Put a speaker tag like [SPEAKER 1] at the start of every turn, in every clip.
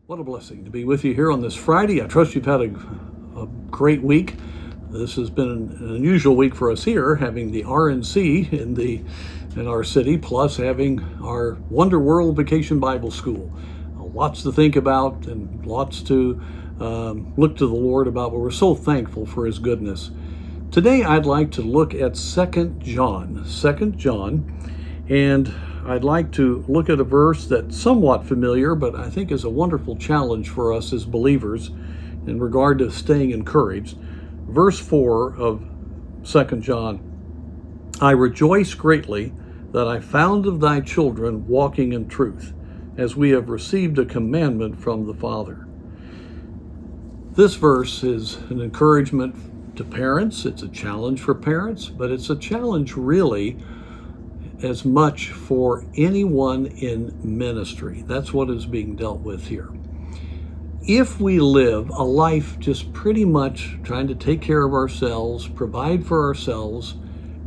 [SPEAKER 1] What a blessing to be with you here on this Friday. I trust you've had a great week. This has been an unusual week for us here, having the RNC in our city, plus having our Wonder World Vacation Bible School. Lots to think about and lots to look to the Lord about, but we're so thankful for His goodness. Today I'd like to look at 2 John, and I'd like to look at a verse that's somewhat familiar, but I think is a wonderful challenge for us as believers in regard to staying encouraged. Verse 4 of 2 John, I rejoice greatly that I found of thy children walking in truth, as we have received a commandment from the Father. This verse is an encouragement to parents. It's a challenge for parents, but it's a challenge really as much for anyone in ministry. That's what is being dealt with here. If we live a life just pretty much trying to take care of ourselves, provide for ourselves,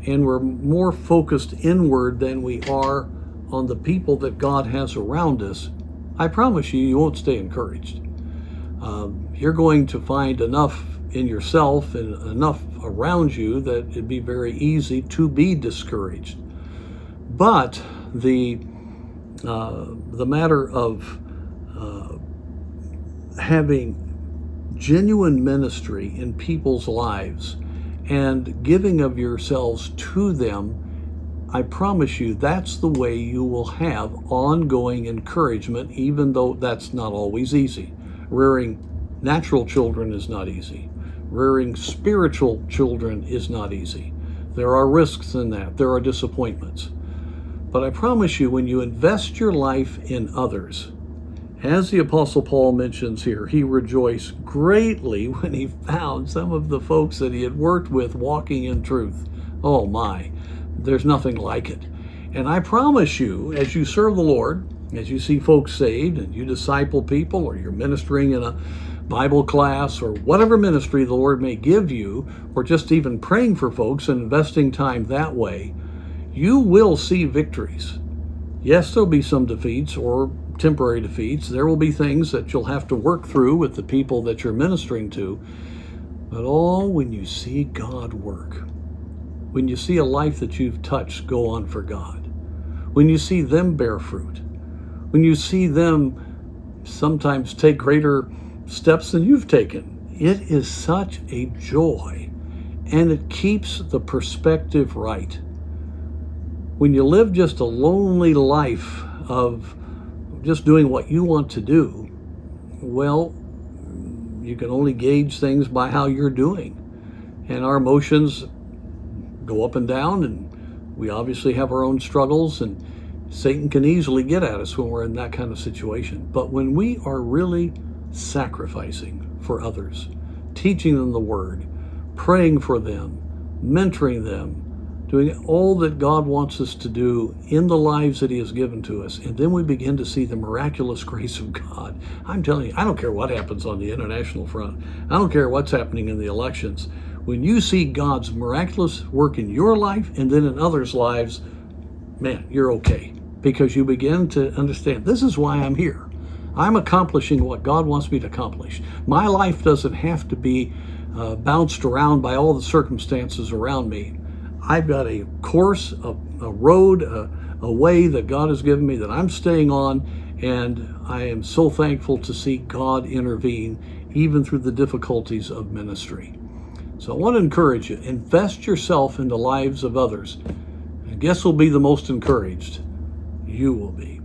[SPEAKER 1] and we're more focused inward than we are on the people that God has around us, I promise you won't stay encouraged. You're going to find enough in yourself and enough around you that it'd be very easy to be discouraged. But the matter of having genuine ministry in people's lives and giving of yourselves to them, I promise you that's the way you will have ongoing encouragement, even though that's not always easy. Rearing natural children is not easy. Rearing spiritual children is not easy. There are risks in that. There are disappointments. But I promise you, when you invest your life in others, as the Apostle Paul mentions here, he rejoiced greatly when he found some of the folks that he had worked with walking in truth. Oh my, there's nothing like it. And I promise you, as you serve the Lord, as you see folks saved and you disciple people, or you're ministering in a Bible class, or whatever ministry the Lord may give you, or just even praying for folks and investing time that way, you will see victories. Yes, there'll be some defeats or temporary defeats. There will be things that you'll have to work through with the people that you're ministering to. But when you see God work, when you see a life that you've touched go on for God, when you see them bear fruit, when you see them sometimes take greater steps than you've taken, it is such a joy, and it keeps the perspective right. When you live just a lonely life of just doing what you want to do, well, you can only gauge things by how you're doing. And our emotions go up and down, and we obviously have our own struggles, and Satan can easily get at us when we're in that kind of situation. But when we are really sacrificing for others, teaching them the Word, praying for them, mentoring them, doing all that God wants us to do in the lives that He has given to us, and then we begin to see the miraculous grace of God. I'm telling you, I don't care what happens on the international front. I don't care what's happening in the elections. When you see God's miraculous work in your life and then in others' lives, man, you're okay, because you begin to understand, this is why I'm here. I'm accomplishing what God wants me to accomplish. My life doesn't have to be bounced around by all the circumstances around me. I've got a course, a road, a way that God has given me that I'm staying on, and I am so thankful to see God intervene even through the difficulties of ministry. So I want to encourage you, invest yourself in the lives of others, and guess who'll be the most encouraged? You will be.